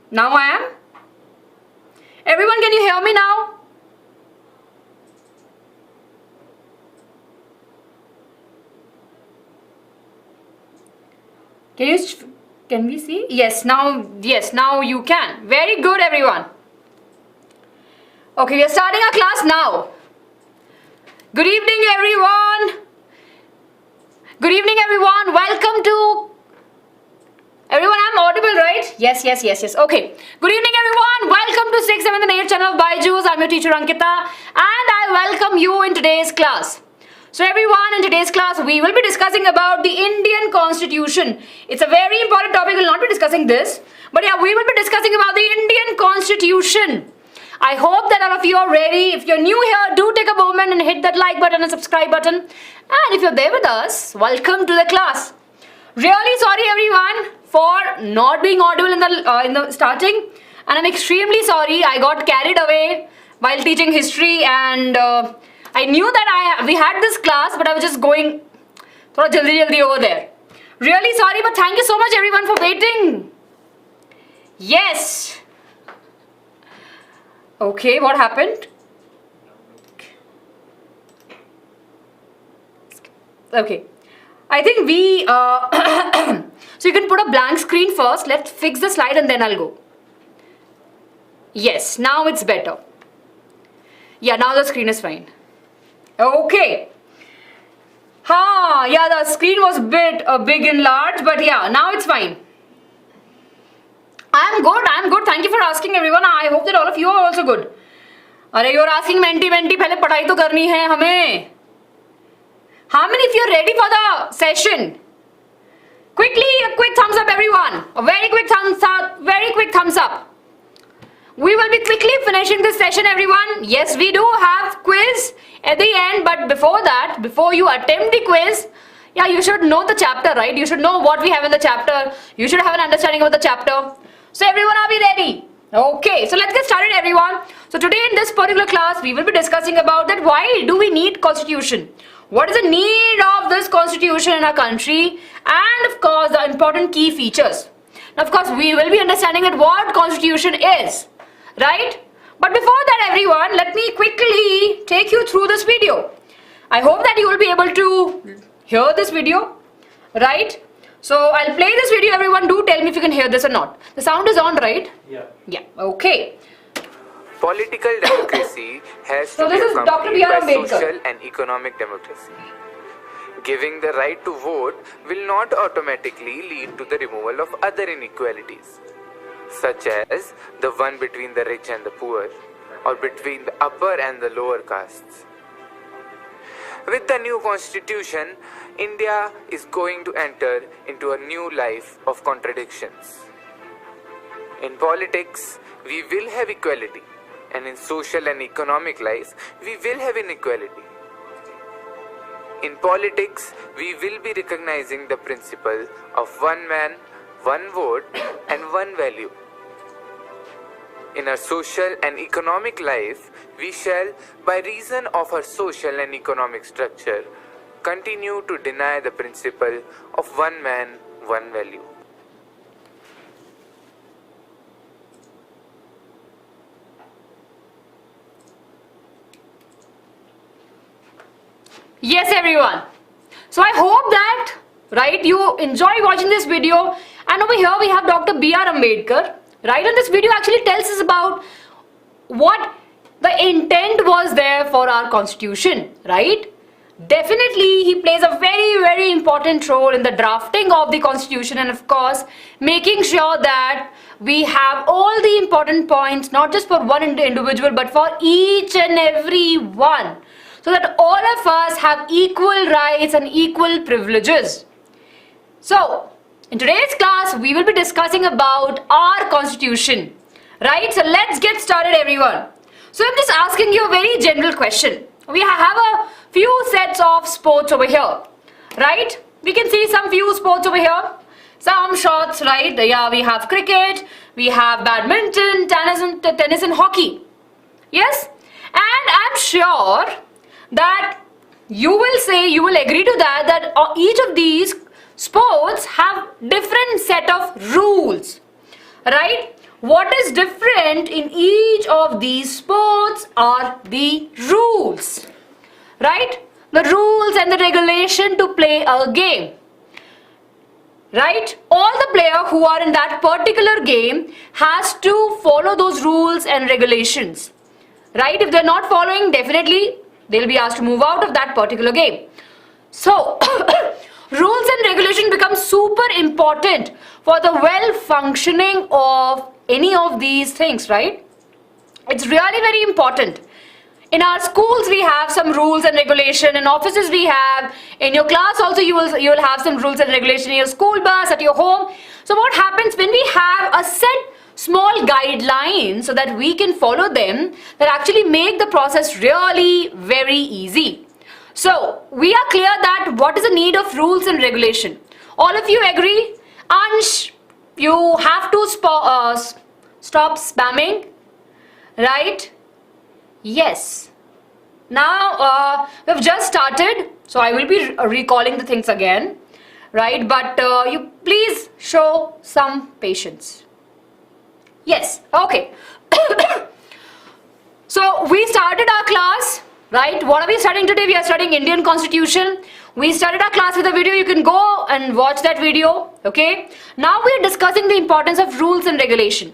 Now I am. Everyone, can you hear me now? Can we see? Yes, now you can. Very good, everyone. Okay, we are starting our class now. Good evening, everyone. Good evening, everyone. Welcome to... Everyone, I'm audible, right? Yes. Okay. Good evening, everyone. Welcome to 6th, 7th and 8th channel of Byju's. I'm your teacher, Ankita. And I welcome you in today's class. So everyone, in today's class, we will be discussing about the Indian Constitution. It's a very important topic. We'll not be discussing this. But yeah, we will be discussing about the Indian Constitution. I hope that all of you are ready. If you're new here, do take a moment and hit that like button and subscribe button. And if you're there with us, welcome to the class. Really sorry everyone for not being audible in the starting. And I'm extremely sorry. I got carried away while teaching history and... I knew that we had this class, but I was just going thoda jaldi over there. Really sorry, but thank you so much everyone for waiting. Yes. Okay, what happened? Okay. I think we... so you can put a blank screen first. Let's fix the slide and then I'll go. Yes, now it's better. Yeah, now the screen is fine. Okay. Yeah, the screen was big and large, but yeah, now it's fine. I'm good. Thank you for asking everyone. I hope that all of you are also good. Arey, you're asking menti, pehle padhai to karni hai hame. How many of you are ready for the session? Quickly, a quick thumbs up everyone. A very quick thumbs up. We will be quickly finishing this session everyone. Yes, we do have quiz at the end, but before that, before you attempt the quiz, yeah, you should know the chapter, right? You should know what we have in the chapter. You should have an understanding of the chapter. So everyone, are we ready? Okay, so let's get started everyone. So today in this particular class, we will be discussing about that why do we need constitution? What is the need of this constitution in our country? And of course, the important key features. Now, of course, we will be understanding that what constitution is. Right? But before that everyone, let me quickly take you through this video. I hope that you will be able to hear this video. Right? So I'll play this video everyone. Do tell me if you can hear this or not. The sound is on, right? Yeah. Okay. Political democracy has so to this be is Dr. B. accompanied R. by Ambedkar. social and economic democracy. Giving the right to vote will not automatically lead to the removal of other inequalities, such as the one between the rich and the poor, or between the upper and the lower castes. With the new constitution, India is going to enter into a new life of contradictions. In politics, we will have equality, and in social and economic life, we will have inequality. In politics, we will be recognizing the principle of one man, one vote and one value. In our social and economic life, we shall, by reason of our social and economic structure, continue to deny the principle of one man, one value. Yes everyone. So I hope that, right, you enjoy watching this video. And over here we have Dr. B. R. Ambedkar. Right, and this video actually tells us about what the intent was there for our constitution, right? Definitely he plays a very important role in the drafting of the constitution and of course making sure that we have all the important points not just for one individual but for each and every one, so that all of us have equal rights and equal privileges. So in today's class, we will be discussing about our constitution, right? So let's get started everyone. So I'm just asking you a very general question. We have a few sets of sports over here, right? We can see some few sports over here. Some shots, right? Yeah, we have cricket, we have badminton, tennis and hockey. Yes? And I'm sure that you will agree to that each of these sports have different set of rules, right? what is different in each of these sports are the rules, right? The rules and the regulation to play a game, right? All the player who are in that particular game has to follow those rules and regulations, right? If they're not following, definitely they'll be asked to move out of that particular game. So rules and regulation become super important for the well functioning of any of these things, right? It's really very important. In our schools we have some rules and regulation, in offices we have, in your class also you will have some rules and regulation, in your school bus, at your home. So what happens when we have a set small guidelines so that we can follow them, that actually make the process really very easy. So we are clear that what is the need of rules and regulation. All of you agree? Ansh, you have to stop spamming, right? Yes. Now we've just started, so I will be recalling the things again, right? But you please show some patience. Yes, okay. So we started our class, right? What are we studying today? We are studying Indian Constitution. We started our class with a video. You can go and watch that video, okay? Now we are discussing the importance of rules and regulation.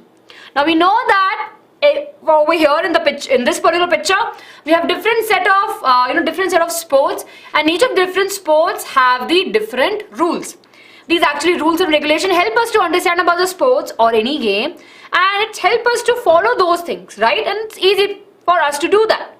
Now we know that over here in this particular picture, we have different set of sports, and each of different sports have the different rules. These actually rules and regulation help us to understand about the sports or any game, and it helps us to follow those things, right? And it's easy for us to do that.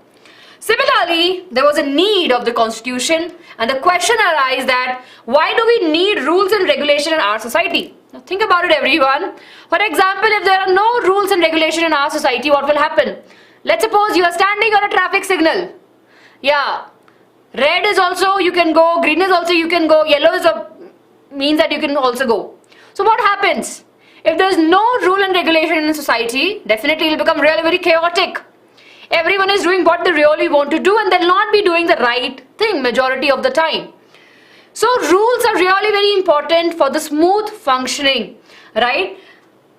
Similarly, there was a need of the constitution, and the question arises that why do we need rules and regulation in our society? Now think about it, everyone. For example, if there are no rules and regulation in our society, what will happen? Let's suppose you are standing on a traffic signal. Yeah, red is also you can go, green is also you can go, yellow is means that you can also go. So what happens? If there is no rule and regulation in society, definitely it will become really very chaotic. Everyone is doing what they really want to do, and they'll not be doing the right thing majority of the time. So rules are really very important for the smooth functioning, right?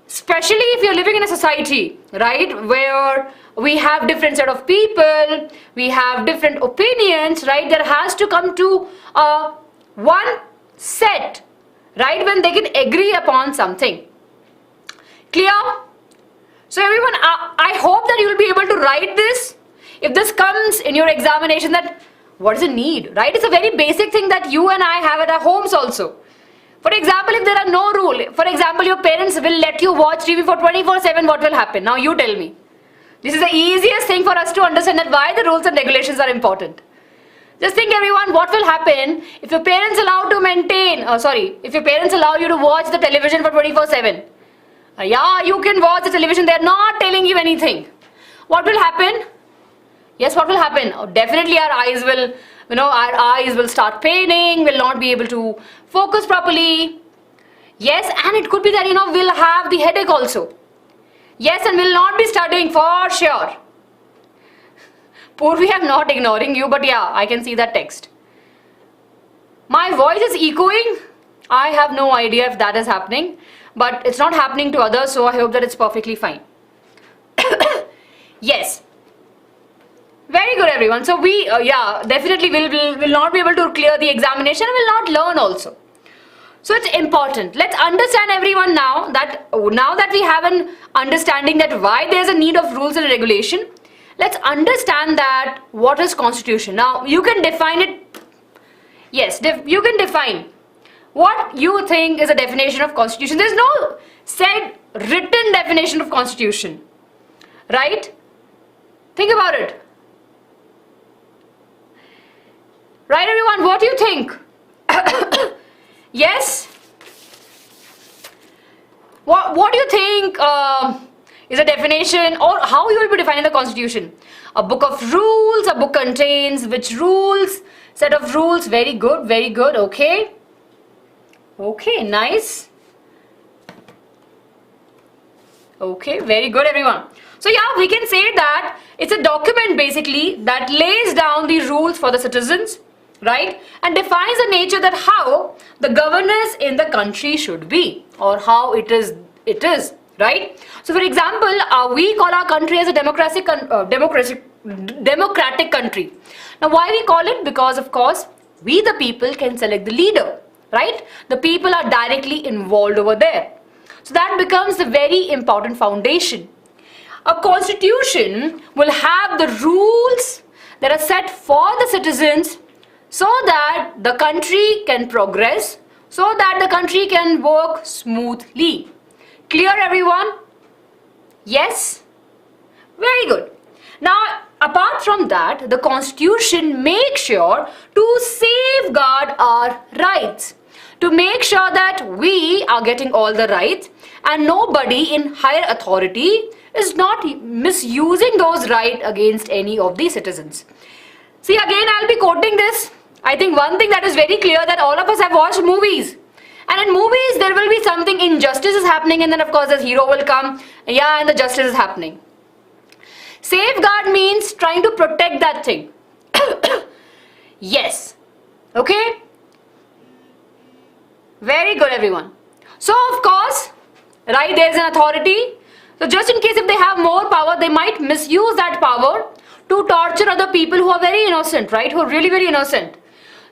Especially if you're living in a society, right, where we have different set of people, we have different opinions, right? There has to come to one set, right, when they can agree upon something. Clear? So everyone, I hope that you will be able to write this. If this comes in your examination, that what is the need, right? It's a very basic thing that you and I have at our homes also. For example, if there are no rule, for example, your parents will let you watch TV for 24/7, what will happen? Now you tell me. This is the easiest thing for us to understand that why the rules and regulations are important. Just think, everyone, what will happen if your parents allow you to watch the television for 24/7. Yeah, you can watch the television, they're not telling you anything. What will happen? Yes, what will happen? Oh, definitely our eyes will start paining, will not be able to focus properly. Yes, and it could be that, we'll have the headache also. Yes, and we'll not be studying for sure. Purvi, I'm not ignoring you, but yeah, I can see that text. My voice is echoing. I have no idea if that is happening, but it's not happening to others, so I hope that it's perfectly fine. Yes. Very good, everyone. So we, definitely will not be able to clear the examination, will not learn also. So it's important. Let's understand, everyone, now that we have an understanding that why there's a need of rules and regulation, let's understand that what is constitution. Now you can define it. Yes, you can define what you think is a definition of constitution. There's no said written definition of constitution, right? Think about it. Right, everyone, what do you think? Yes? What do you think is a definition, or how you will be defining the constitution? A book of rules, a book contains which rules, set of rules. Very good, okay. Okay, nice. Okay, very good, everyone. So yeah, we can say that it's a document basically that lays down the rules for the citizens, right, and defines the nature that how the governance in the country should be, or how it is, right? So for example, we call our country as a democratic country. Now why we call it? Because of course we the people can select the leader, right? The people are directly involved over there. So that becomes a very important foundation. A constitution will have the rules that are set for the citizens so that the country can progress, so that the country can work smoothly. Clear, everyone? Yes? Very good. Now, apart from that, the constitution makes sure to safeguard our rights, to make sure that we are getting all the rights and nobody in higher authority is not misusing those rights against any of the citizens. See, again, I'll be quoting this. I think one thing that is very clear, that all of us have watched movies. And in movies, there will be something, injustice is happening, and then of course the hero will come, yeah, and the justice is happening. Safeguard means trying to protect that thing. Yes. Okay? Very good, everyone. So, of course, right, there is an authority. So just in case if they have more power, they might misuse that power to torture other people who are very innocent, right? Who are really very innocent.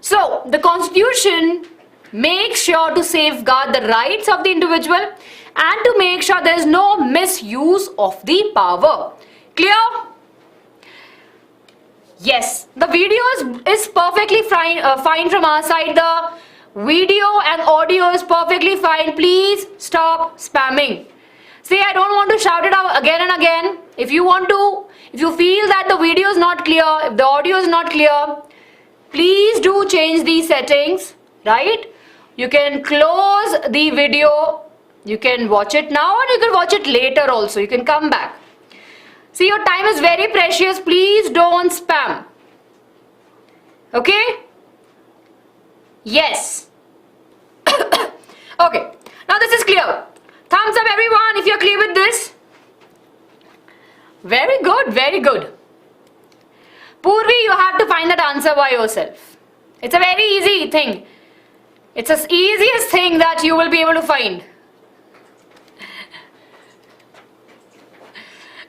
So the constitution makes sure to safeguard the rights of the individual and to make sure there is no misuse of the power. Clear? Yes, the video is perfectly fine from our side. The video and audio is perfectly fine. Please stop spamming. See, I don't want to shout it out again and again. If you feel that the video is not clear, if the audio is not clear, please do change these settings, right? You can close the video. You can watch it now and you can watch it later also. You can come back. See, your time is very precious. Please don't spam. Okay? Yes. Okay. Now this is clear. Thumbs up, everyone, if you're clear with this. Very good, very good. Purvi, you have to find that answer by yourself. It's a very easy thing. It's the easiest thing that you will be able to find.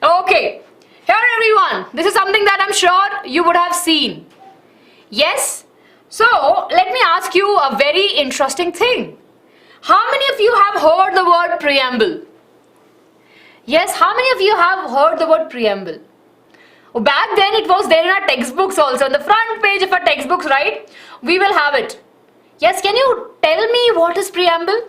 Okay. Here, everyone, this is something that I'm sure you would have seen. Yes? So, let me ask you a very interesting thing. How many of you have heard the word preamble? Yes, how many of you have heard the word preamble? Oh, back then it was there in our textbooks also. On the front page of our textbooks, right? We will have it. Yes, can you tell me what is preamble?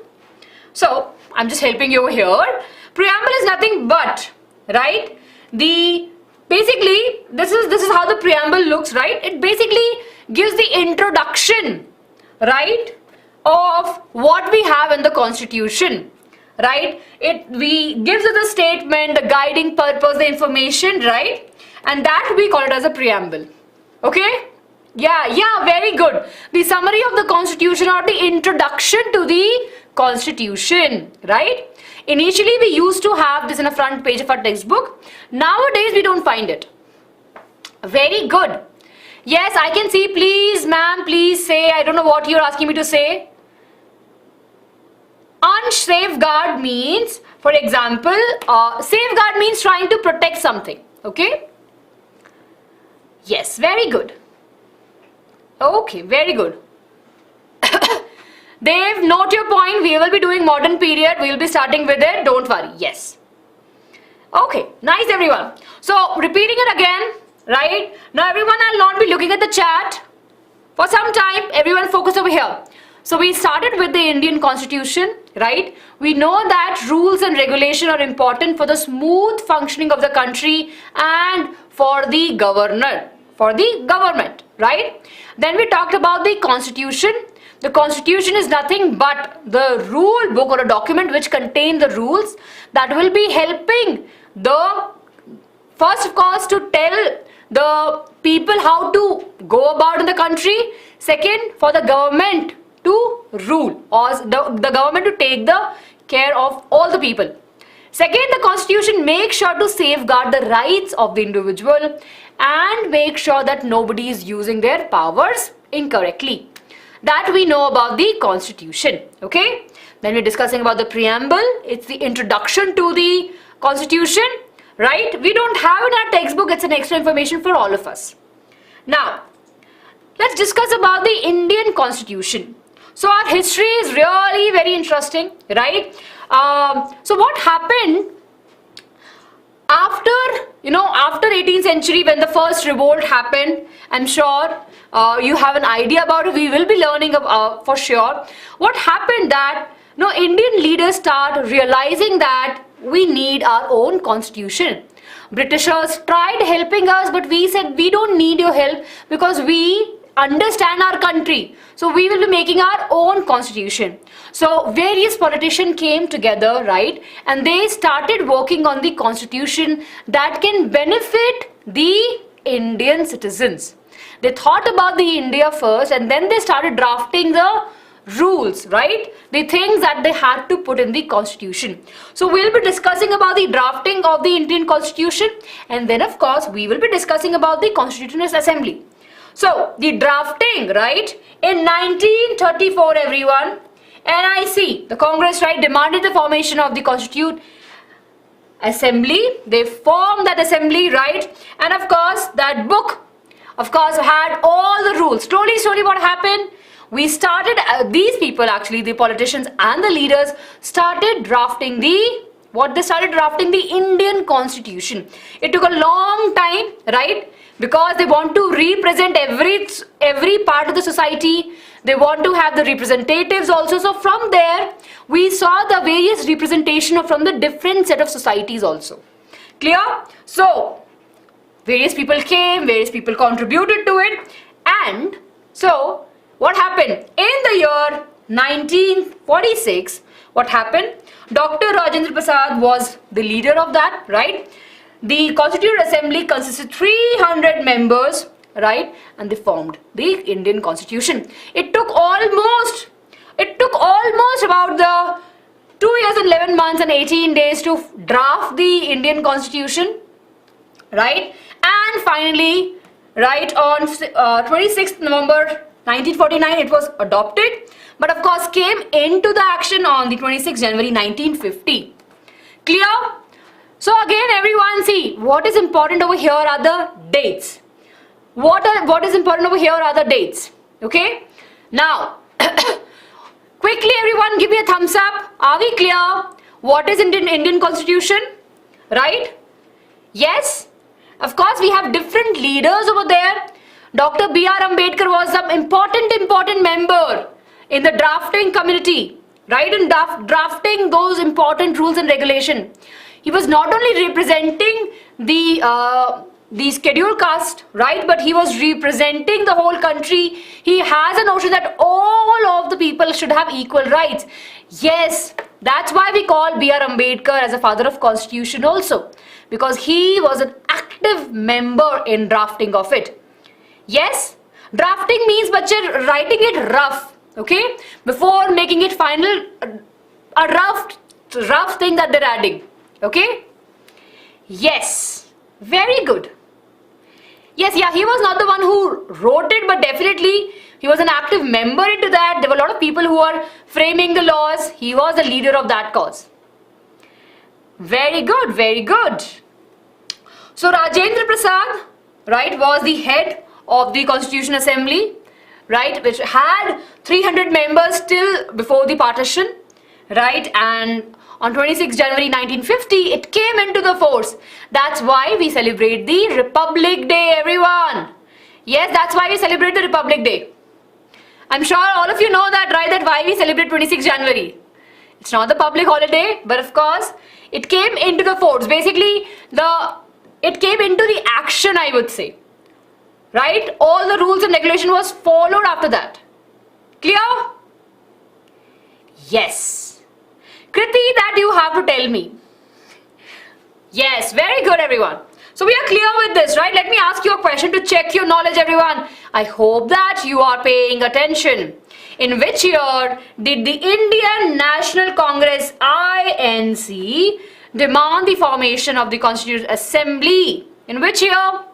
So, I'm just helping you here. Preamble is nothing but, right? Basically, this is how the preamble looks, right? It basically gives the introduction, right, of what we have in the constitution, right? It gives us a statement, the guiding purpose, the information, right? And that we call it as a preamble. Okay? Yeah, very good. The summary of the constitution or the introduction to the constitution, right? Initially we used to have this in a front page of our textbook. Nowadays we don't find it. Very good. Yes, I can see. Please, ma'am, please say. I don't know what you're asking me to say. Unsafeguard means, for example, safeguard means trying to protect something. Okay? Yes, very good. Okay, very good. Dave, note your point. We will be doing modern period. We will be starting with it. Don't worry. Yes. Okay, nice, everyone. So, repeating it again, right? Now, everyone, I'll not be looking at the chat. For some time, everyone focus over here. So, we started with the Indian Constitution, right? We know that rules and regulation are important for the smooth functioning of the country and for the government, right? Then we talked about the Constitution. The Constitution is nothing but the rule book or a document which contains the rules that will be helping first of course to tell the people how to go about in the country. Second, for the government to rule or the government to take the care of all the people. Second, the Constitution makes sure to safeguard the rights of the individual and make sure that nobody is using their powers incorrectly. That we know about the Constitution. Okay? Then we're discussing about the preamble. It's the introduction to the constitution, right? We don't have it in our textbook. It's an extra information for all of us. Now, let's discuss about the Indian constitution. So our history is really very interesting, right? So what happened after 18th century, when the first revolt happened? I'm sure you have an idea about it. We will be learning for sure. What happened that Indian leaders start realizing that we need our own constitution. Britishers tried helping us, but we said we don't need your help because we understand our country. So we will be making our own constitution. So various politicians came together, right? And they started working on the constitution that can benefit the Indian citizens. They thought about the India first, and then they started drafting the rules, right? The things that they had to put in the constitution. So we'll be discussing about the drafting of the Indian constitution, and then of course we will be discussing about the Constitutional Assembly. So the drafting, right? In 1934, everyone, NIC, the Congress, right, demanded the formation of the Constituent Assembly. They formed that assembly, right? And of course that book, of course, had all the rules. Slowly what happened? We started, these people actually, the politicians and the leaders started drafting the Indian constitution. It took a long time, right? Because they want to represent every part of the society. They want to have the representatives also. So from there, we saw the various representation from the different set of societies also. Clear? So, various people came, various people contributed to it. And so, what happened? In the year 1946, what happened? Dr. Rajendra Prasad was the leader of that, right? The Constituent Assembly consisted 300 members, right? And they formed the Indian Constitution. It took almost about the 2 years and 11 months and 18 days to draft the Indian Constitution, right? And finally, right, on 26th November 1949, it was adopted, but of course came into the action on the 26th January 1950. Clear? So again, everyone, see, what is important over here are the dates. What is important over here are the dates. Okay? Now, quickly everyone, give me a thumbs up. Are we clear? What is Indian Constitution? Right? Yes? Of course, we have different leaders over there. Dr. B.R. Ambedkar was some important member in the drafting community, right? In drafting those important rules and regulation. He was not only representing the scheduled caste, right? But he was representing the whole country. He has a notion that all of the people should have equal rights. Yes, that's why we call B.R. Ambedkar as a father of constitution also. Because he was an active member in drafting of it. Yes, drafting means writing it rough, okay? Before making it final, a rough thing that they're adding, okay? Yes, very good. Yes, yeah, he was not the one who wrote it, but definitely he was an active member into that. There were a lot of people who are framing the laws. He was the leader of that cause. Very good, very good. So Rajendra Prasad, right, was the head of the Constitution Assembly, right, which had 300 members till before the partition, right, and on 26 January 1950 it came into the force. That's why we celebrate the Republic Day, everyone. Yes, that's why we celebrate the Republic Day. I'm sure all of you know that, right, that why we celebrate 26 January. It's not the public holiday, but of course it came into the force. Basically, it came into the action, I would say. Right? All the rules and regulation was followed after that. Clear? Yes. Kriti, that you have to tell me. Yes, very good everyone. So we are clear with this, right? Let me ask you a question to check your knowledge, everyone. I hope that you are paying attention. In which year did the Indian National Congress, INC, demand the formation of the Constituent Assembly? In which year?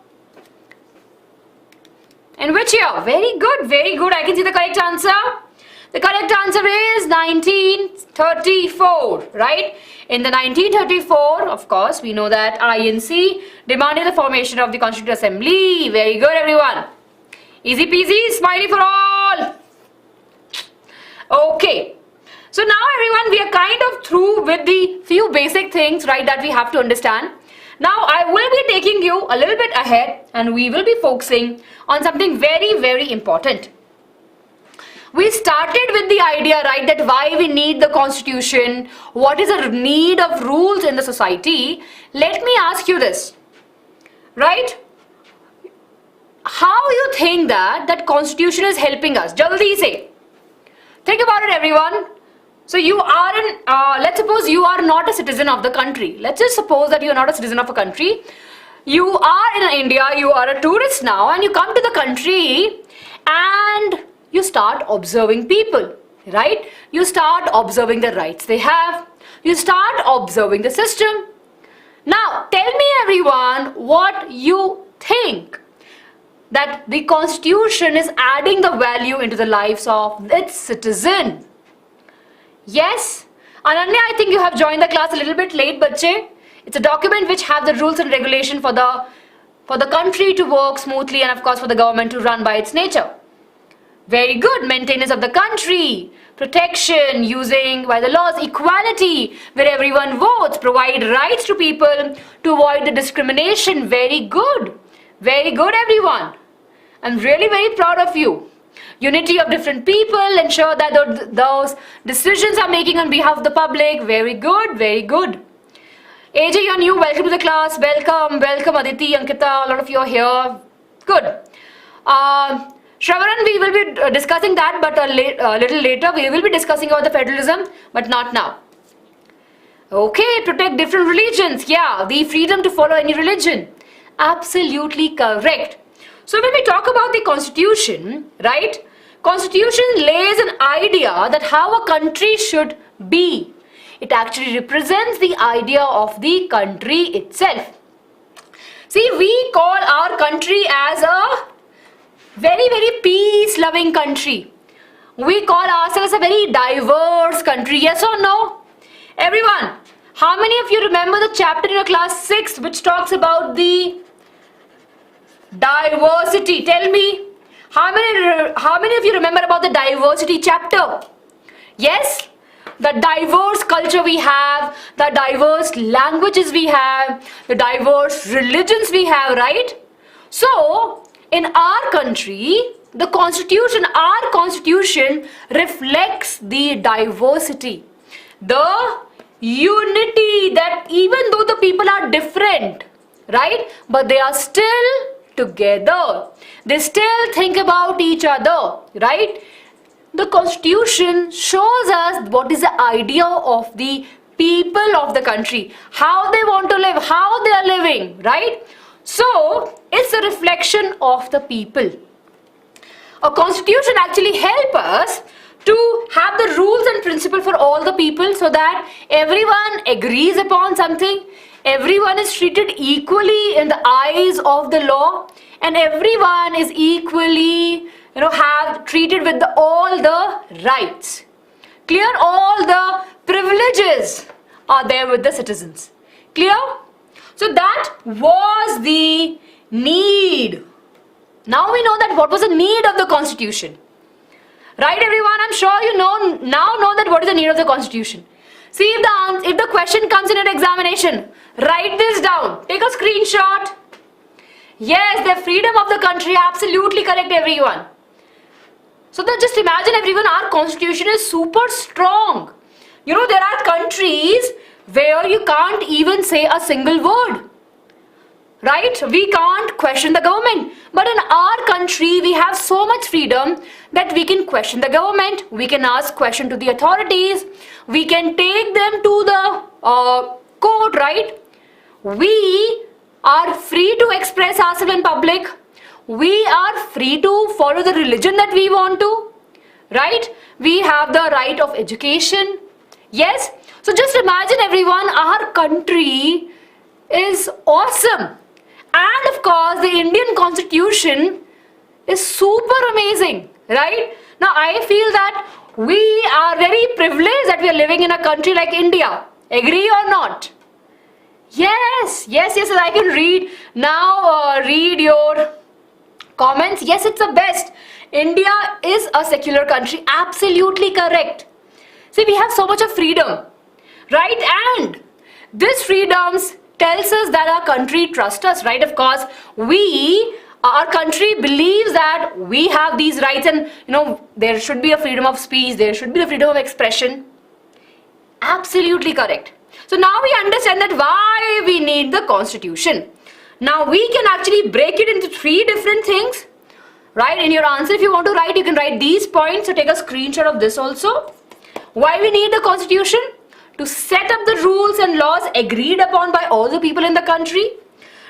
In which year? Very good, very good. I can see the correct answer. The correct answer is 1934, right? In the 1934, of course, we know that INC demanded the formation of the Constituent Assembly. Very good, everyone. Easy peasy, smiley for all. Okay. So now, everyone, we are kind of through with the few basic things, right, that we have to understand. Now, I will be taking you a little bit ahead and we will be focusing on something very, very important. We started with the idea, right, that why we need the constitution, what is the need of rules in the society. Let me ask you this, right? How you think that constitution is helping us? Jaldi say. Think about it, everyone. So you are let's suppose you are not a citizen of the country. Let's just suppose that you are not a citizen of a country. You are in India, you are a tourist now, and you come to the country and you start observing people, right? You start observing the rights they have. You start observing the system. Now, tell me, everyone, what you think that the constitution is adding the value into the lives of its citizen. Yes? Ananya, I think you have joined the class a little bit late, bache. It's a document which have the rules and regulation for the country to work smoothly and of course for the government to run by its nature. Very good. Maintenance of the country, protection using by the laws, equality where everyone votes, provide rights to people to avoid the discrimination. Very good. Very good, everyone. I'm really very proud of you. Unity of different people, ensure that those decisions are making on behalf of the public. Very good, very good. AJ, you're new. Welcome to the class. Welcome, welcome Aditi, Ankita, a lot of you are here. Good. Shravaran, we will be discussing that, but a little later. We will be discussing about the federalism, but not now. Okay, protect different religions. Yeah, the freedom to follow any religion. Absolutely correct. So when we talk about the constitution, right? Constitution lays an idea that how a country should be. It actually represents the idea of the country itself. See, we call our country as a very, very peace-loving country. We call ourselves a very diverse country. Yes or no? Everyone, how many of you remember the chapter in your class 6 which talks about the diversity? Tell me, how many of you remember about the diversity chapter? Yes? The diverse culture we have, the diverse languages we have, the diverse religions we have, right? So, in our country, the constitution, our constitution reflects the diversity, the unity that even though the people are different, right? But they are still together. They still think about each other, right? The constitution shows us what is the idea of the people of the country, how they want to live, how they are living, right? So, it's a reflection of the people. A constitution actually helps us to have the rules and principle for all the people so that everyone agrees upon something, everyone is treated equally in the eyes of the law, and everyone is equally, have treated with all the rights. Clear? All the privileges are there with the citizens. Clear? So that was the need. Now we know that what was the need of the constitution. Right, everyone? I'm sure you know that what is the need of the constitution. See, if the question comes in an examination, write this down. Take a screenshot. Yes, the freedom of the country. Absolutely correct, everyone. So just imagine, everyone, our constitution is super strong. There are countries where you can't even say a single word. Right? We can't question the government. But in our country, we have so much freedom that we can question the government. We can ask questions to the authorities. We can take them to the court, right? We are free to express ourselves in public. We are free to follow the religion that we want to, right? We have the right of education. Yes? So just imagine, everyone, our country is awesome. And of course, the Indian constitution is super amazing, right? Now, I feel that we are very privileged that we are living in a country like India. Agree or not? Yes, I can read now. Read your comments. Yes, it's the best. India is a secular country. Absolutely correct. See, we have so much of freedom, right? And this freedoms tells us that our country trusts us, right? Of course, our country believes that we have these rights, and there should be a freedom of speech, there should be the freedom of expression. Absolutely correct. So now we understand that why we need the constitution. Now we can actually break it into 3 different things, right? In your answer, if you want to write, you can write these points. So take a screenshot of this also. Why we need the constitution? To set up the rules and laws agreed upon by all the people in the country.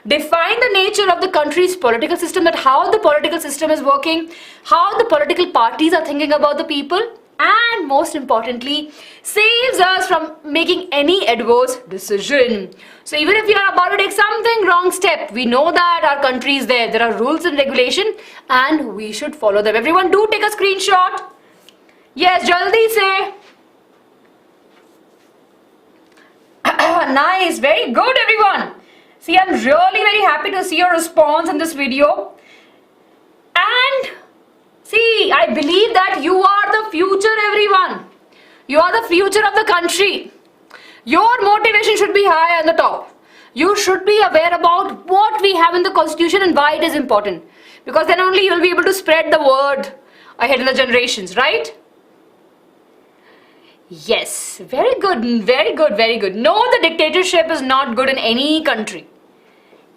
Define the nature of the country's political system, that how the political system is working, how the political parties are thinking about the people, and most importantly, saves us from making any adverse decision. So even if you are about to take something wrong step, we know that our country is there. There are rules and regulation and we should follow them. Everyone do take a screenshot. Yes, jaldi say. Nice, very good everyone. See, I'm really very happy to see your response in this video. And see, I believe that you are the future, everyone. You are the future of the country. Your motivation should be high on the top. You should be aware about what we have in the constitution and why it is important. Because then only you will be able to spread the word ahead in the generations, right? Yes, very good, very good, very good. No, the dictatorship is not good in any country.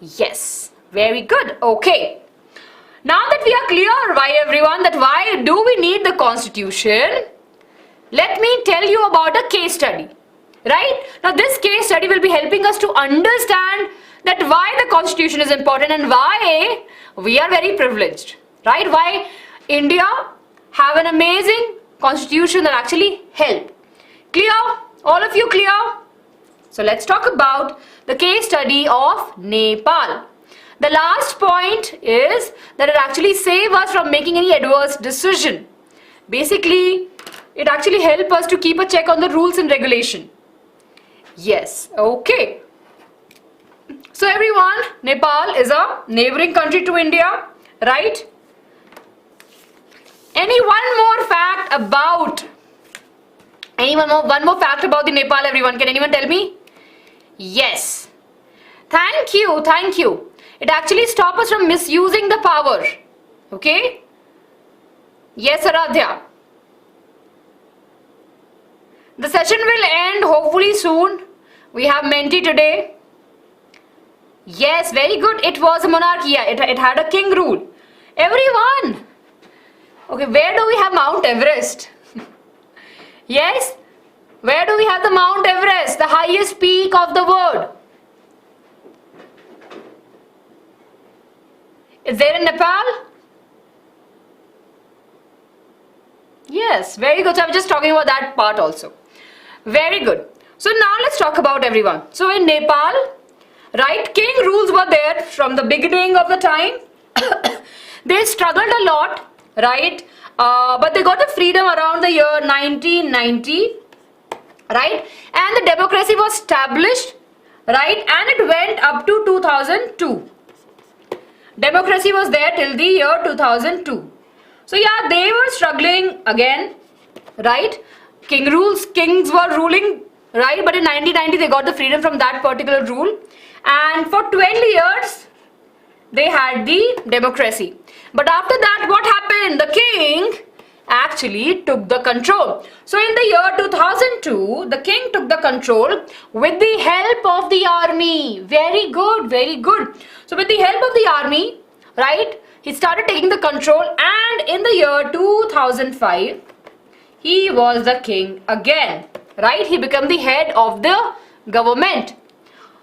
Yes, very good. Okay. Now that we are clear, why do we need the constitution? Let me tell you about a case study. Right? Now this case study will be helping us to understand that why the constitution is important and why we are very privileged. Right? Why India have an amazing constitution that actually help. Clear? All of you clear? So let's talk about the case study of Nepal. The last point is that it actually saves us from making any adverse decision. Basically, it actually helps us to keep a check on the rules and regulation. Yes, okay. So everyone, Nepal is a neighboring country to India, right? One more fact about the Nepal, everyone. Can anyone tell me? Yes. Thank you. It actually stops us from misusing the power. Okay? Yes, Aradhya. The session will end hopefully soon. We have Menti today. Yes, very good. It was a monarchy. It had a king rule. Everyone. Okay, where do we have Mount Everest? Yes? Where do we have the Mount Everest? The highest peak of the world. Is there in Nepal? Yes, very good. So I'm just talking about that part also. Very good. So now let's talk about everyone. So in Nepal, right, king rules were there from the beginning of the time. They struggled a lot, right? But they got the freedom around the year 1990, right? And the democracy was established, right? And it went up to 2002. Democracy was there till the year 2002. So yeah, they were struggling again, right? Kings were ruling, right? But in 1990 they got the freedom from that particular rule. And for 12 years they had the democracy. But after that, what happened? The king actually took the control. So in the year 2002, the king took the control with the help of the army. Very good, very good. So with the help of the army, right, he started taking the control, and in the year 2005, he was the king again, right? He became the head of the government.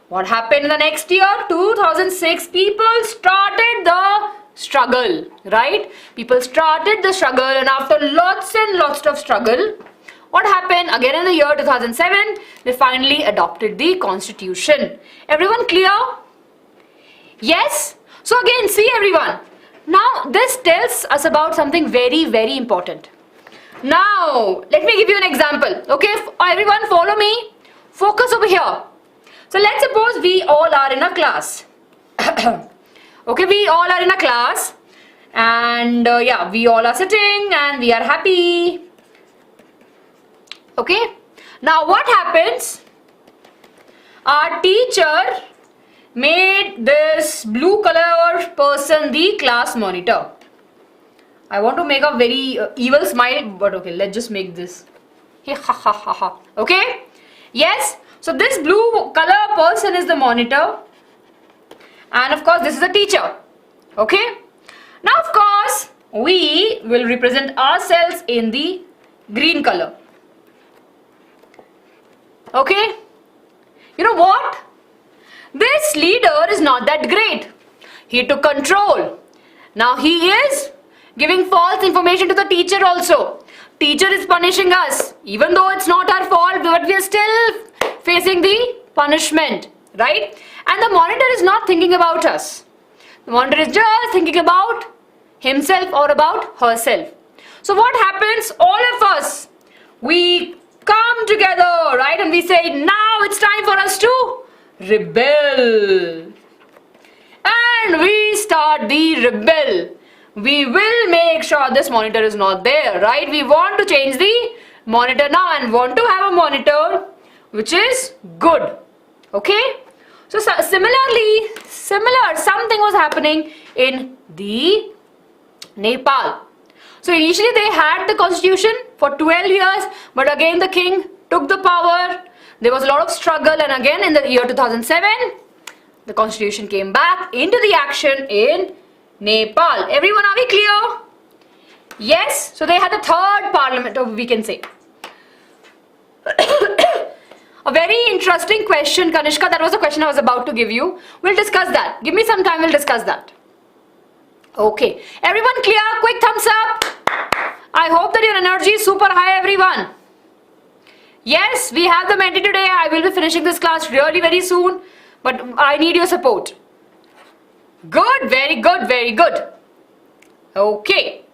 What happened in the next year? 2006, people started the struggle, right? People started the struggle, and after lots and lots of struggle, what happened? Again in the year 2007, they finally adopted the constitution. Everyone clear? Yes? So again, see everyone. Now this tells us about something very, very important. Now, let me give you an example. Okay, everyone follow me. Focus over here. So let's suppose we all are in a class. Okay, we all are in a class. And yeah, we all are sitting and we are happy. Okay, now what happens? Our teacher made this blue color person the class monitor. I want to make a very evil smile, but okay, let's just make this. Hey, ha ha ha ha. Okay? Yes? So this blue color person is the monitor. And of course, this is the teacher. Okay? Now, of course, we will represent ourselves in the green color. Okay? You know what? This leader is not that great. He took control. Now he is giving false information to the teacher also. Teacher is punishing us. Even though it's not our fault, but we are still facing the punishment. Right? And the monitor is not thinking about us. The monitor is just thinking about himself or about herself. So what happens? All of us, we come together, right? And we say, now it's time for us to rebel. And we start the rebel. We will make sure this monitor is not there, right? We want to change the monitor now and want to have a monitor which is good. Okay? So similarly, something was happening in the Nepal. So initially they had the constitution for 12 years, but again the king took the power. There was a lot of struggle, and again in the year 2007, the constitution came back into the action in Nepal. Everyone, are we clear? Yes? So they had the third parliament, or we can say. A very interesting question, Kanishka. That was the question I was about to give you. We'll discuss that. Give me some time, we'll discuss that. Okay. Everyone clear? Quick thumbs up. I hope that your energy is super high, everyone. Yes, we have the Menti today. I will be finishing this class really very soon. But I need your support. Good. Very good. Very good. Okay.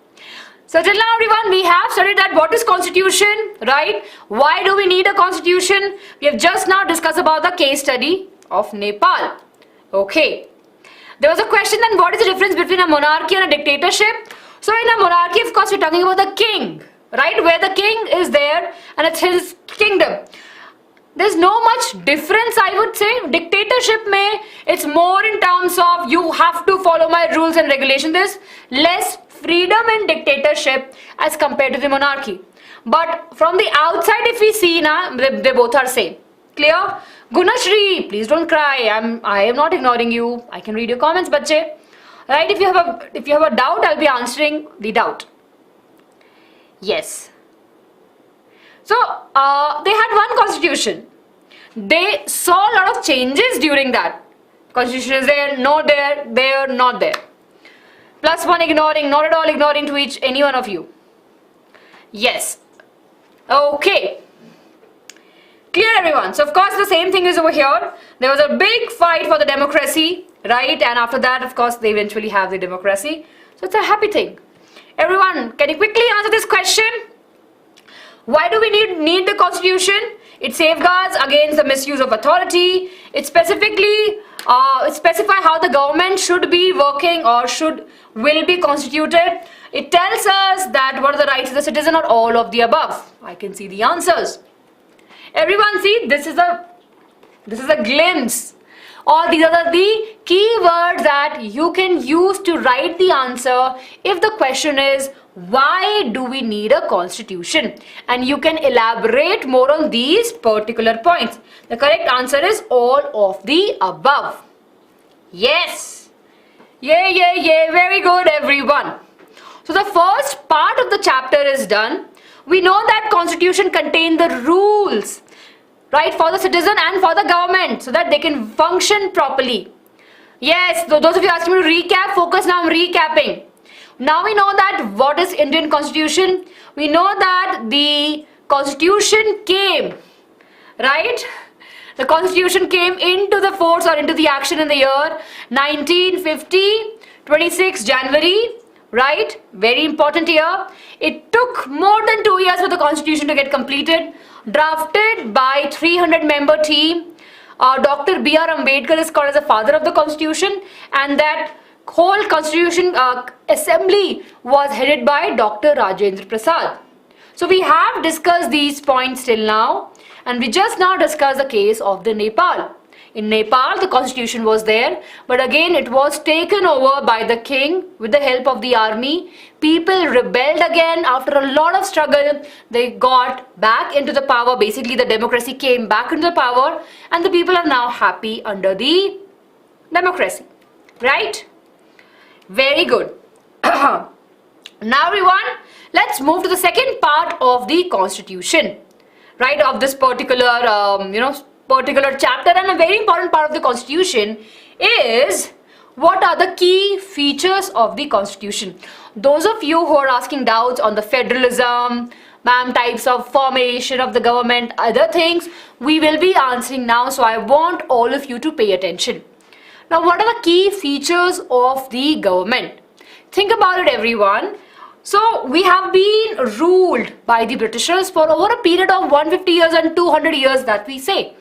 So till now, everyone, we have studied that what is constitution, right? Why do we need a constitution? We have just now discussed about the case study of Nepal. Okay. There was a question then, what is the difference between a monarchy and a dictatorship? So in a monarchy, of course, we're talking about the king, right? Where the king is there and it's his kingdom. There's no much difference, I would say. Dictatorship it's more in terms of you have to follow my rules and regulations. There's less freedom in dictatorship as compared to the monarchy. But from the outside, if we see now, they both are same. Clear? Gunashri, please don't cry. I am not ignoring you. I can read your comments, bache. Right? If you have a doubt, I'll be answering the doubt. Yes. So they had one constitution. They saw a lot of changes during that. Constitution is there, not there, not there. Plus one ignoring, not at all ignoring to any one of you. Yes. Okay. Clear, everyone? So of course the same thing is over here. There was a big fight for the democracy, right? And after that, of course, they eventually have the democracy. So it's a happy thing. Everyone, can you quickly answer this question? Why do we need the constitution? It safeguards against the misuse of authority. It specifically specify how the government should be working or will be constituted. It tells us that what are the rights of the citizen or all of the above. I can see the answers. Everyone see, this is a glimpse. All these are the keywords that you can use to write the answer if the question is, why do we need a constitution? And you can elaborate more on these particular points. The correct answer is all of the above. Yes. Yay. Very good, everyone. So the first part of the chapter is done. We know that constitution contains the rules, right, for the citizen and for the government so that they can function properly. Yes, those of you asking me to recap, focus now, I'm recapping. Now we know that what is Indian constitution. We know that the constitution came, right? The constitution came into the force or into the action in the year 1950, 26 January, right? Very important here. It took more than 2 years for the constitution to get completed. Drafted by 300-member team. Dr. B.R. Ambedkar is called as the father of the constitution, and that whole constitution assembly was headed by Dr. Rajendra Prasad. So we have discussed these points till now, and we just now discussed the case of the Nepal. In Nepal, the constitution was there, but again it was taken over by the king with the help of the army. People rebelled again after a lot of struggle. They got back into the power. Basically, the democracy came back into the power, and the people are now happy under the democracy. Right? Very good. Now everyone, let's move to the second part of the constitution, right, of this particular particular chapter. And a very important part of the constitution is what are the key features of the constitution. Those of you who are asking doubts on the federalism, types of formation of the government, other things, we will be answering now, so I want all of you to pay attention. Now, what are the key features of the government? Think about it, everyone. So, we have been ruled by the Britishers for over a period of 150 years and 200 years, that we say,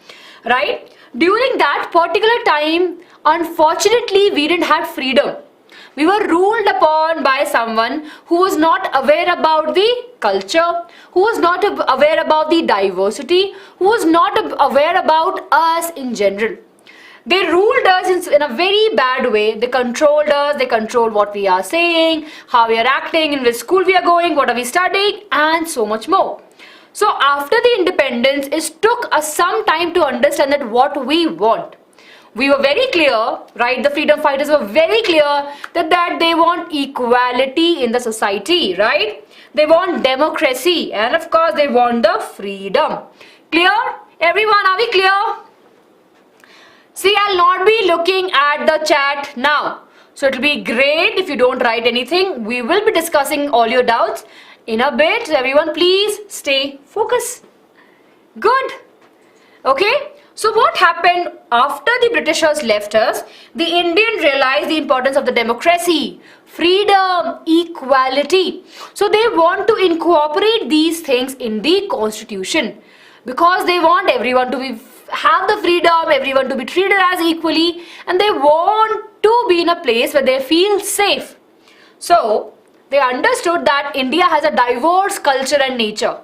right? During that particular time, unfortunately, we didn't have freedom. We were ruled upon by someone who was not aware about the culture, who was not aware about the diversity, who was not aware about us in general. They ruled us in a very bad way. They controlled us, they controlled what we are saying, how we are acting, in which school we are going, what are we studying, and so much more. So after the independence, it took us some time to understand that what we want. We were very clear, right? The freedom fighters were very clear that they want equality in the society, right? They want democracy, and of course they want the freedom. Clear? Everyone, are we clear? See, I'll not be looking at the chat now. So it'll be great if you don't write anything. We will be discussing all your doubts in a bit. So everyone, please stay focused. Good. Okay. So what happened after the Britishers left us? The Indian realized the importance of the democracy, freedom, equality. So they want to incorporate these things in the constitution because they want everyone to have the freedom, everyone to be treated as equally, and they want to be in a place where they feel safe. So they understood that India has a diverse culture and nature.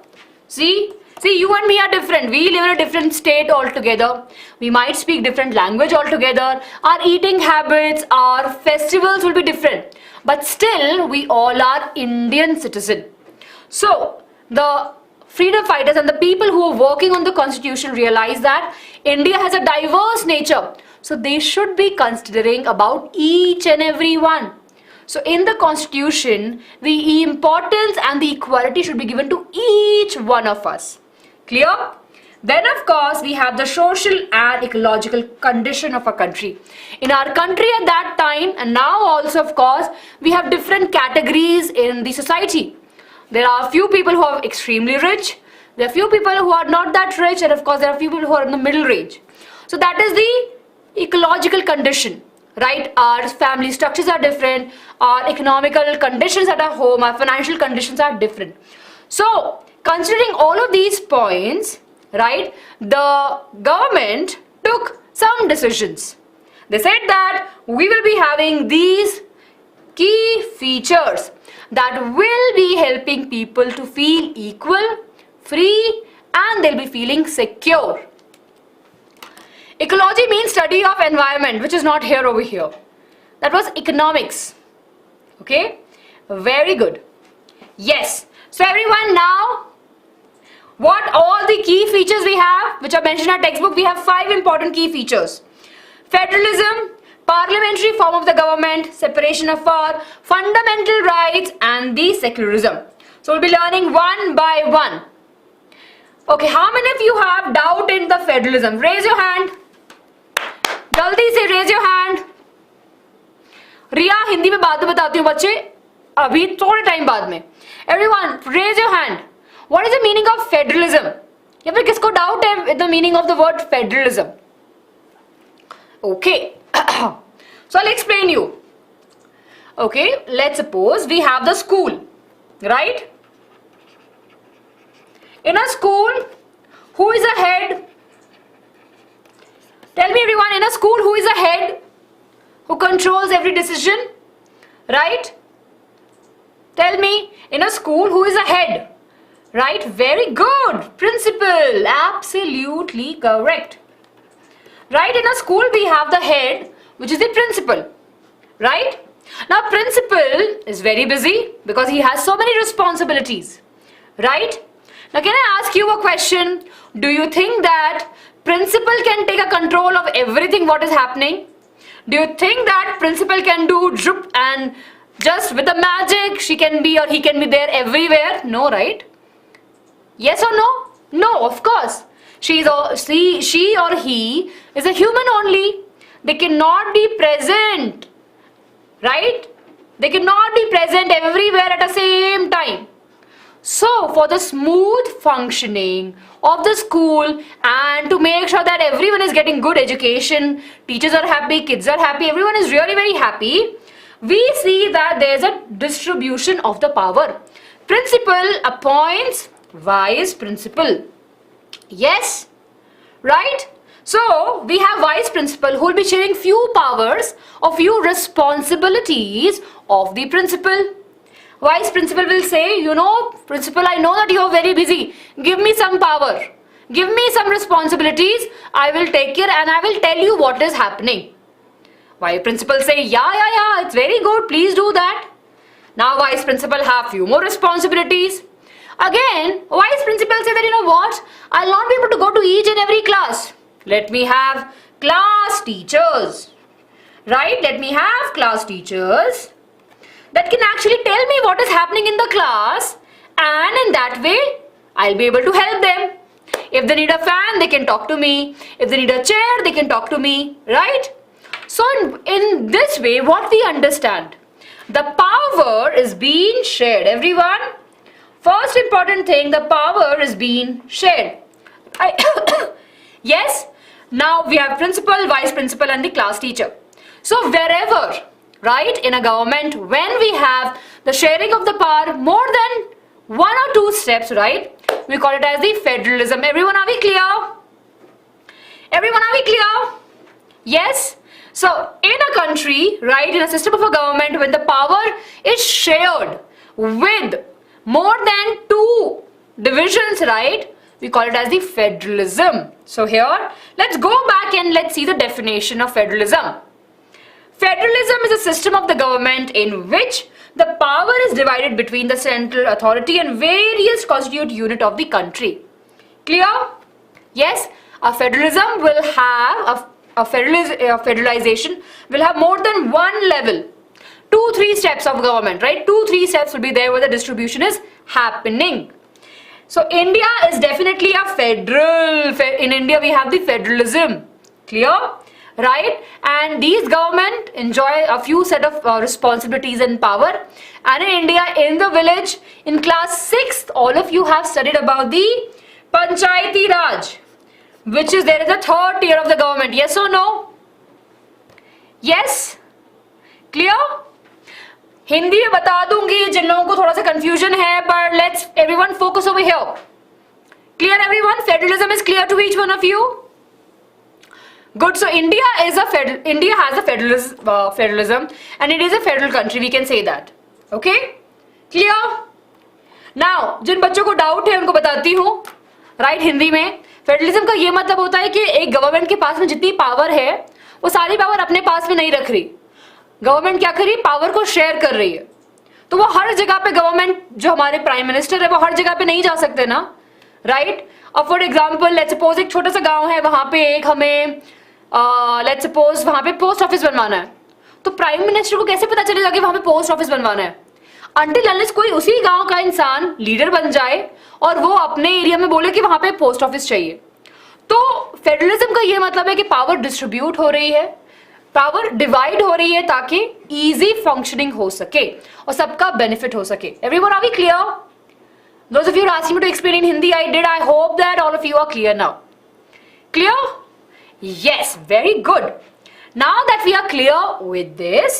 See, you and me are different. We live in a different state altogether. We might speak different language altogether. Our eating habits, our festivals will be different. But still, we all are Indian citizens. So the freedom fighters and the people who are working on the constitution realize that India has a diverse nature. So they should be considering about each and every one. So in the constitution, the importance and the equality should be given to each one of us. Clear? Then of course we have the social and ecological condition of a country. In our country at that time, and now also of course, we have different categories in the society. There are a few people who are extremely rich, there are few people who are not that rich, and of course there are people who are in the middle range. So that is the ecological condition, right? Our family structures are different, our economical conditions at our home, our financial conditions are different. So considering all of these points, right, the government took some decisions. They said that we will be having these key features that will be helping people to feel equal, free, and they'll be feeling secure. Ecology means study of environment, which is not here over here. That was economics. Okay, very good. Yes. So everyone, now what all the key features we have, which are mentioned in our textbook, we have 5 important key features. Federalism, parliamentary form of the government, separation of power, fundamental rights, and the secularism. So we'll be learning one by one. Okay, how many of you have doubt in the federalism? Raise your hand. Jaldi se raise your hand. रिया, हिंदी में बात बताती हूँ बच्चे, अभी थोड़े time बाद में. Everyone, raise your hand. What is the meaning of federalism? या फिर किसको doubt है with the meaning of the word federalism? Okay. So I'll explain you. Okay, let's suppose we have the school, right? In a school, who is a head? Tell me everyone, in a school, who is a head? Who controls every decision? Right? Tell me, in a school, who is a head? Right? Very good. Principal. Absolutely correct. Right? In a school, we have the head, which is the principal. Right? Now, principal is very busy because he has so many responsibilities. Right? Now, can I ask you a question? Do you think that principal can take a control of everything what is happening? Do you think that principal can do droop and just with the magic she can be or he can be there everywhere? No, right? Yes or no? No, of course. She or he is a human only. They cannot be present. Right? They cannot be present everywhere at the same time. So, for the smooth functioning of the school and to make sure that everyone is getting good education, teachers are happy, kids are happy, everyone is really very happy, we see that there is a distribution of the power. Principal appoints vice principal. Yes, right? So, we have vice principal who will be sharing few powers or few responsibilities of the principal. Vice principal will say, you know, principal, I know that you are very busy. Give me some power. Give me some responsibilities. I will take care and I will tell you what is happening. Vice principal say, yeah, it's very good. Please do that. Now vice principal have few more responsibilities. Again, vice principal say that, you know what? I'll not be able to go to each and every class. Let me have class teachers. Right? Let me have class teachers that can actually tell me what is happening in the class, and in that way I'll be able to help them. If they need a fan, they can talk to me. If they need a chair, they can talk to me, right? So in this way, what we understand, the power is being shared. Everyone, first important thing, the power is being shared. Yes, now we have principal, vice principal and the class teacher. So wherever, right, in a government, when we have the sharing of the power more than 1 or 2 steps, right, we call it as the federalism. Everyone, are we clear? Everyone, are we clear? Yes? So, in a country, right, in a system of a government, when the power is shared with more than 2 divisions, right, we call it as the federalism. So here, let's go back and let's see the definition of federalism. Federalism is a system of the government in which the power is divided between the central authority and various constituent units of the country. Clear? Yes, a federalism will have a federalization will have more than 1 level. 2-3 steps of government, right? 2-3 steps will be there where the distribution is happening. So India is definitely a federal. In India we have the federalism. Clear? Right? And these government enjoy a few set of responsibilities and power. And in India, in the village, in class 6th, all of you have studied about the Panchayati Raj, which is there is a 3rd tier of the government. Yes or no? Yes? Clear? Hindi में बता दूंगी जिन लोगों को थोड़ा सा confusion है, but let's everyone focus over here. Clear everyone? Federalism is clear to each one of you? Good. So India has a federalism and it is a federal country. We can say that. Okay? Clear? Now, जिन बच्चों को doubt है उनको बताती हूँ. Right, Hindi में federalism का ये मतलब होता है कि एक गवर्नमेंट के पास में जितनी पावर है वो सारी पावर अपने पास में नहीं रख रही. गवर्नमेंट क्या कर रही है? पावर को शेयर कर रही है. तो वो हर जगह पे गवर्नमेंट जो हमारे प्राइम मिनिस्टर है वो हर जगह पे नहीं जा सकते ना. राइट? अब फॉर एग्जाम्पल लेट्स सपोज एक छोटा सा गाँव है, वहां पे एक हमें लेट्स सपोज वहां पे पोस्ट ऑफिस बनवाना है. तो प्राइम मिनिस्टर को कैसे पता चलेगा कि वहां पे पोस्ट ऑफिस बनवाना है? अंटिल अनलेस कोई उसी गांव का इंसान लीडर बन जाए और वो अपने एरिया में बोले कि वहां पे पोस्ट ऑफिस चाहिए. तो फेडरलिज्म का ये मतलब है कि पावर डिस्ट्रीब्यूट हो रही है, पावर डिवाइड हो रही है ताकि इजी फंक्शनिंग हो सके और सबका बेनिफिट हो सके. Everyone, are we clear? Those of you are asking me to explain in Hindi, I did. I hope that all of you are clear now. Clear? Yes, very good. Now that we are clear with this,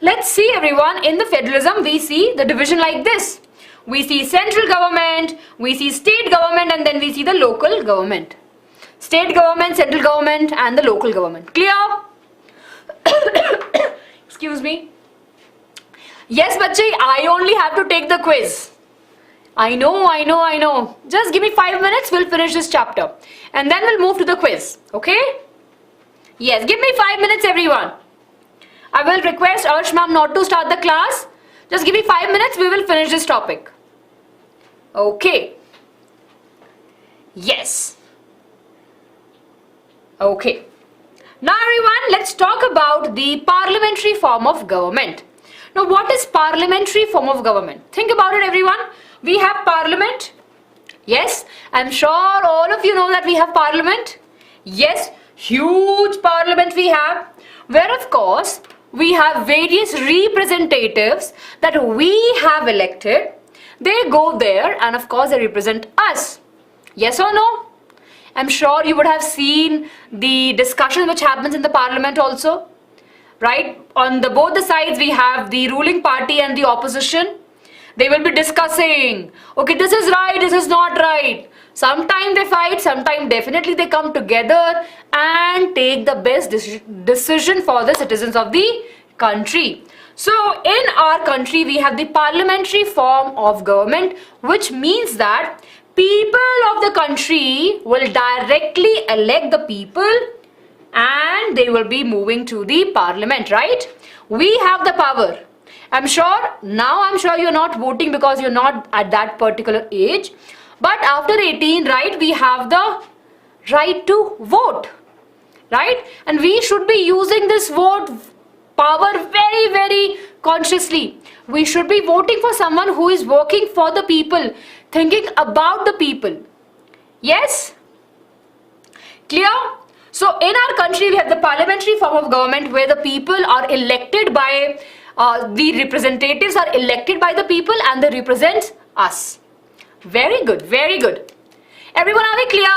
let's see everyone, in the federalism we see the division like this. We see central government, we see state government, and then we see the local government. State government, central government, and the local government. Clear? Excuse me. Yes, bache, I only have to take the quiz. I know. Just give me 5 minutes, we'll finish this chapter. And then we'll move to the quiz. Okay? Yes, give me 5 minutes everyone. I will request Arsh ma'am not to start the class. Just give me 5 minutes, we will finish this topic. Okay. Yes. Okay. Now everyone, let's talk about the parliamentary form of government. Now what is parliamentary form of government? Think about it everyone. We have parliament. Yes, I'm sure all of you know that we have parliament. Yes, huge parliament we have. Where of course, we have various representatives that we have elected. They go there and of course they represent us. Yes or no? I'm sure you would have seen the discussion which happens in the parliament also. Right? On both the sides we have the ruling party and the opposition. They will be discussing, okay, this is right, this is not right. Sometimes they fight, sometimes definitely they come together and take the best decision for the citizens of the country. So in our country we have the parliamentary form of government, which means that people of the country will directly elect the people and they will be moving to the parliament, right? We have the power. I'm sure you're not voting because you're not at that particular age. But after 18, right, we have the right to vote, right? And we should be using this vote power very, very consciously. We should be voting for someone who is working for the people, thinking about the people. Yes? Clear? So in our country, we have the parliamentary form of government where the people are elected by the representatives are elected by the people and they represent us. Very good, very good. Everyone, are we clear?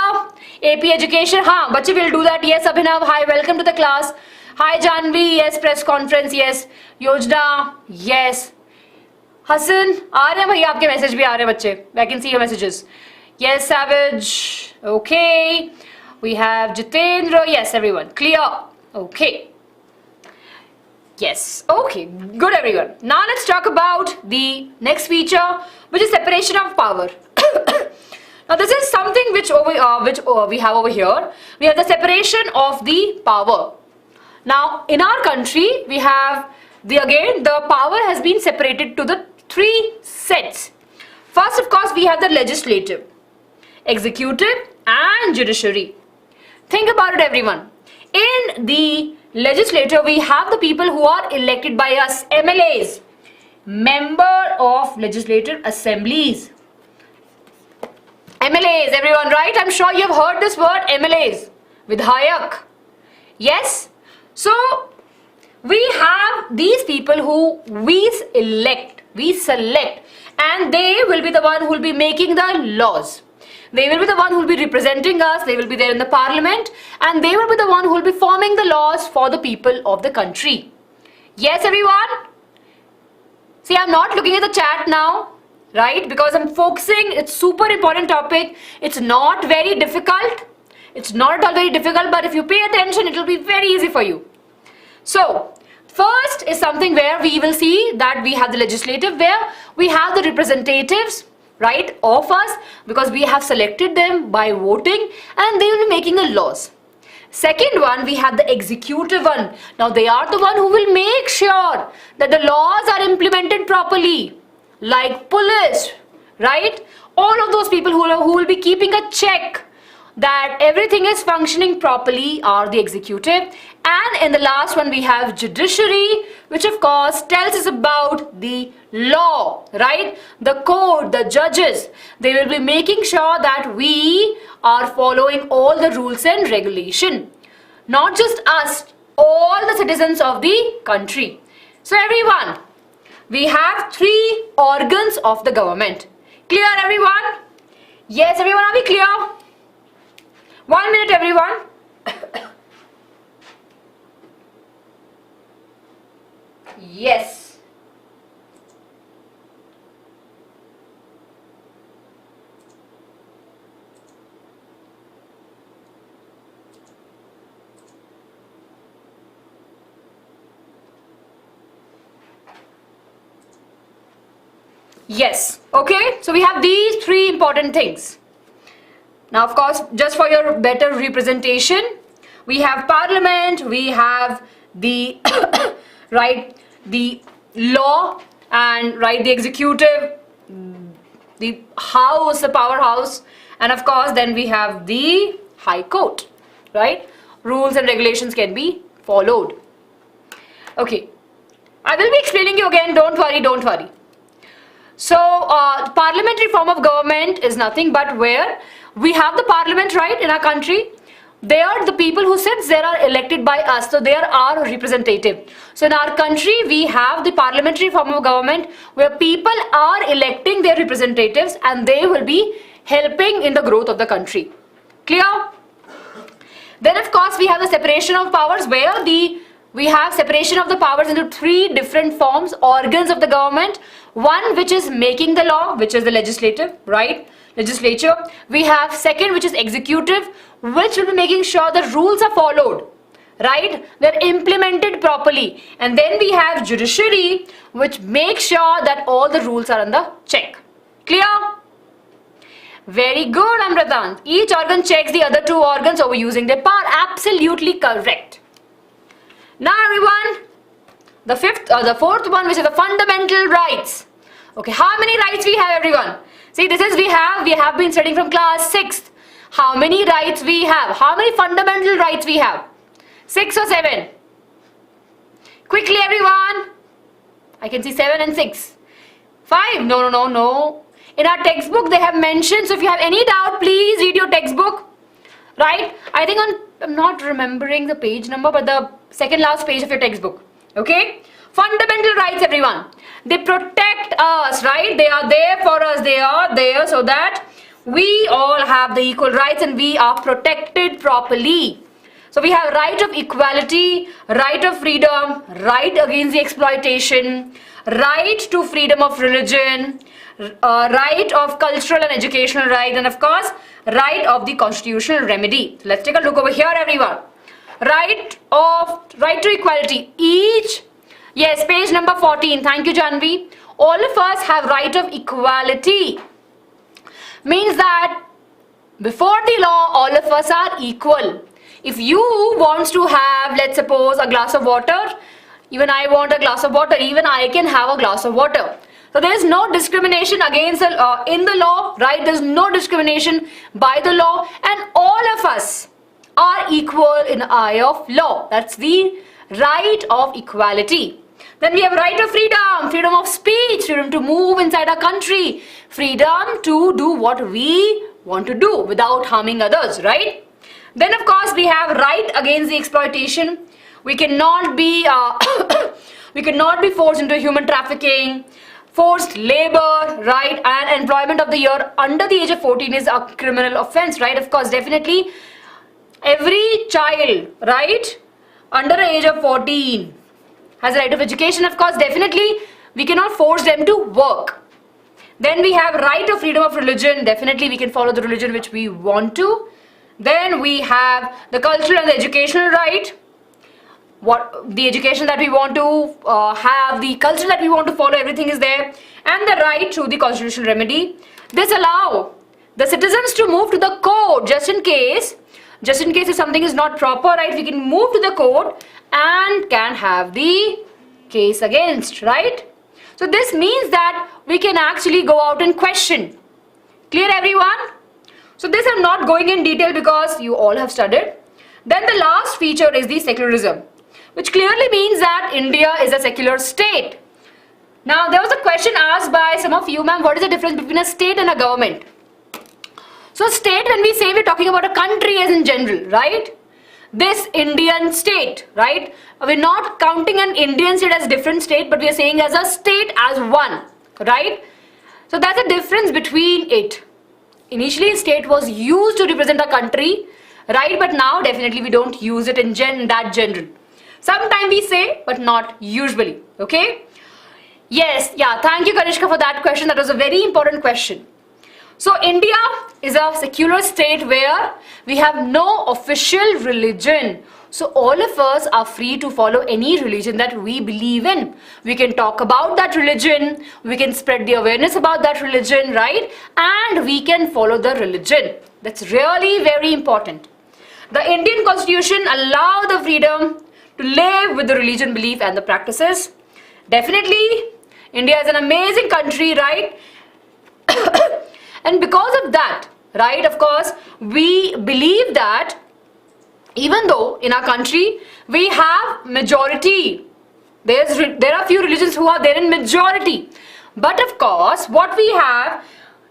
AP education, हाँ, बच्चे will do that. Yes, Abhinav, hi, welcome to the class. Hi, Janvi, yes, press conference, yes. Yojna, yes. Hassan, आ रहे हैं भैया, आपके message भी आ रहे हैं बच्चे. I can see your messages. Yes, Savage, okay. We have Jitendra, yes, everyone, clear. Okay. Yes, okay, good everyone. Now let's talk about the next feature, which is separation of power. Now this is something which we have over here. We have the separation of the power. Now in our country, we have the power has been separated to the 3 sets. First, of course, we have the legislative, executive and judiciary. Think about it everyone. In the legislature, we have the people who are elected by us, MLAs, member of legislative assemblies. MLAs, everyone, right? I'm sure you have heard this word, MLAs, Vidhayak. Yes? So, we have these people who we select, and they will be the one who will be making the laws. They will be the one who will be representing us, they will be there in the parliament, and they will be the one who will be forming the laws for the people of the country. Yes, everyone? See, I'm not looking at the chat now, right? Because I'm focusing, it's super important topic. It's not very difficult. It's not at all very difficult, but if you pay attention, it will be very easy for you. So, first is something where we will see that we have the legislative, where we have the representatives, right, of us, because we have selected them by voting and they will be making the laws. Second one, we have the executive one. Now they are the one who will make sure that the laws are implemented properly, like police, right? All of those people who will be keeping a check that everything is functioning properly are the executive. And in the last one we have judiciary, which of course tells us about the law, right? The code, the judges, they will be making sure that we are following all the rules and regulation. Not just us, all the citizens of the country. So everyone, we have 3 organs of the government. Clear everyone? Yes everyone, are we clear? 1 minute everyone. Yes. Yes. Okay. So we have these three important things. Now, of course, just for your better representation, we have parliament, we have the right, the law, and right, the executive, the house, the powerhouse, and of course, then we have the high court, right? Rules and regulations can be followed. Okay, I will be explaining you again. Don't worry, don't worry. So, parliamentary form of government is nothing but where we have the parliament, right, in our country. They are the people who sits there are elected by us, so they are our representative. So in our country, we have the parliamentary form of government where people are electing their representatives and they will be helping in the growth of the country. Clear? Then of course we have the separation of powers where we have separation of the powers into three different forms, organs of the government. One which is making the law, which is the legislative, right? Legislature. We have second which is executive, which will be making sure the rules are followed, right? They're implemented properly. And then we have judiciary, which makes sure that all the rules are under check. Clear? Very good, Amradant. Each organ checks the other two organs over using their power. Absolutely correct. Now everyone, the fourth one, which is the fundamental rights. Okay, how many rights we have, everyone? See, this is we have been studying from class 6th. How many rights we have? How many fundamental rights we have? 6 or 7? Quickly, everyone. I can see 7 and 6. 5? No. In our textbook, they have mentioned. So if you have any doubt, please read your textbook. Right? I think I'm not remembering the page number, but the second last page of your textbook. Okay? Fundamental rights, everyone. They protect us, right? They are there for us. They are there so that we all have the equal rights and we are protected properly. So we have right of equality, right of freedom, right against the exploitation, right to freedom of religion, right of cultural and educational right, and of course, right of the constitutional remedy. So let's take a look over here, everyone. Right to equality. Yes, page number 14. Thank you, Janvi. All of us have right of equality. Means that before the law, all of us are equal. If you want to have, let's suppose, a glass of water, even I want a glass of water, even I can have a glass of water. So there is no discrimination against in the law, right? There is no discrimination by the law, and all of us are equal in the eye of law. That's the right of equality. Then we have right of freedom, freedom of speech, freedom to move inside our country, freedom to do what we want to do without harming others, right? Then of course we have right against the exploitation. We cannot be forced into human trafficking, forced labor, right? And employment of the year under the age of 14 is a criminal offense, right? Of course, definitely every child, right, under the age of 14 has a right of education. Of course, definitely we cannot force them to work. Then we have right of freedom of religion. Definitely we can follow the religion which we want to. Then we have the cultural and the educational right. What the education that we want to have, the culture that we want to follow, everything is there. And the right to the constitutional remedy. This allow the citizens to move to the court just in case if something is not proper, right, we can move to the court and can have the case against, right? So this means that we can actually go out and question. Clear, everyone? So this I'm not going in detail because you all have studied. Then the last feature is the secularism, which clearly means that India is a secular state. Now there was a question asked by some of you, ma'am, what is the difference between a state and a government? So state, when we say, we're talking about a country as in general, right? This Indian state, right? We're not counting an Indian state as a different state, but we are saying as a state as one, right? So that's a difference between it. Initially, state was used to represent a country, right? But now definitely we don't use it in that general. Sometimes we say, but not usually. Okay? Yes, yeah, thank you Kanishka for that question. That was a very important question. So India is a secular state where we have no official religion. So all of us are free to follow any religion that we believe in. We can talk about that religion, we can spread the awareness about that religion, right? And we can follow the religion. That's really very important. The Indian Constitution allows the freedom to live with the religion belief and the practices. Definitely, India is an amazing country, right? And because of that, right, of course, we believe that even though in our country we have majority, there are few religions who are there in majority. But of course, what we have,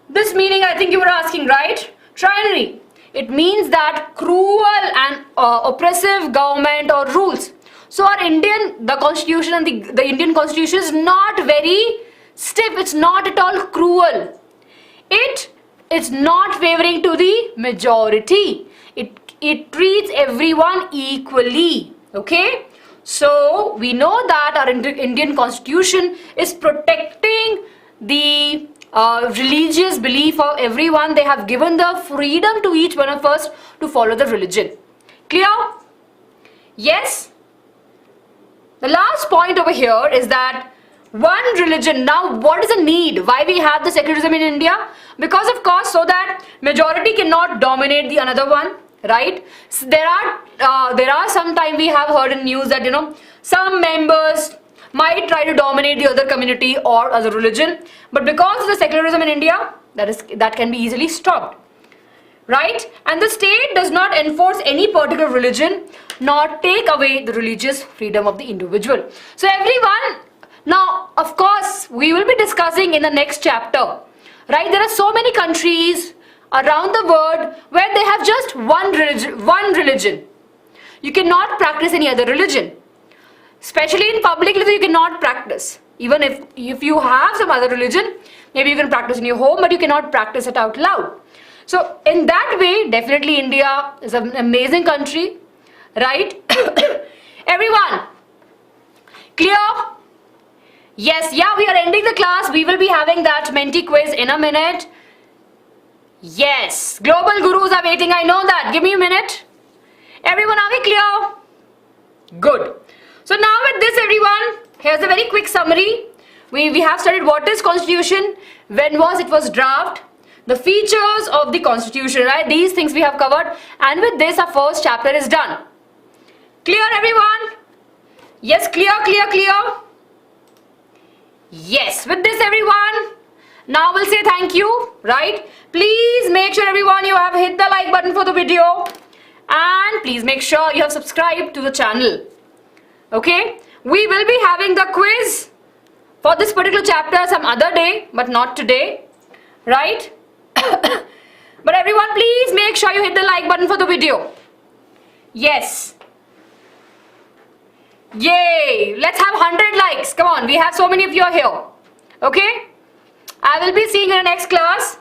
this meaning I think you were asking, right? Trinary. It means that cruel and oppressive government or rules. So the constitution and the Indian constitution is not very stiff. It's not at all cruel. It is not favoring to the majority. It treats everyone equally. Okay? So we know that our Indian constitution is protecting the religious belief of everyone. They have given the freedom to each one of us to follow the religion. Clear? Yes? The last point over here is that one religion. Now, what is the need? Why we have the secularism in India? Because of course, so that majority cannot dominate the another one, right? So there are sometimes we have heard in news that some members might try to dominate the other community or other religion, but because of the secularism in India, that can be easily stopped, right? And the state does not enforce any particular religion nor take away the religious freedom of the individual. So everyone. Now, of course, we will be discussing in the next chapter, right? There are so many countries around the world where they have just one religion. You cannot practice any other religion. Especially in public, you cannot practice. Even if you have some other religion, maybe you can practice in your home, but you cannot practice it out loud. So, in that way, definitely India is an amazing country, right? Everyone, clear? Yes, yeah, we are ending the class. We will be having that Menti quiz in a minute. Yes, global gurus are waiting. I know that. Give me a minute. Everyone, are we clear? Good. So now with this, everyone, here's a very quick summary. We have studied what is constitution, when it was draft, the features of the constitution, right? These things we have covered. And with this, our first chapter is done. Clear, everyone? Yes, clear. Yes, with this everyone, now we'll say thank you, right? Please make sure everyone you have hit the like button for the video and please make sure you have subscribed to the channel. Okay, we will be having the quiz for this particular chapter some other day, but not today, right? But everyone, please make sure you hit the like button for the video. Yes. Yay! Let's have 100 likes. Come on, we have so many of you here. Okay? I will be seeing you in the next class.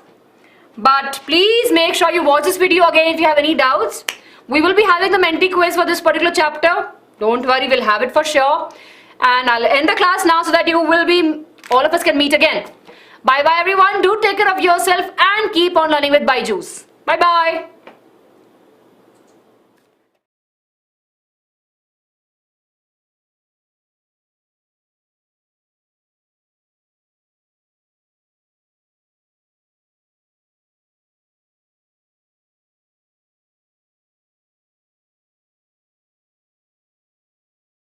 But please make sure you watch this video again if you have any doubts. We will be having the Menti quiz for this particular chapter. Don't worry, we'll have it for sure. And I'll end the class now so that all of us can meet again. Bye bye everyone. Do take care of yourself and keep on learning with Byju's. Bye bye.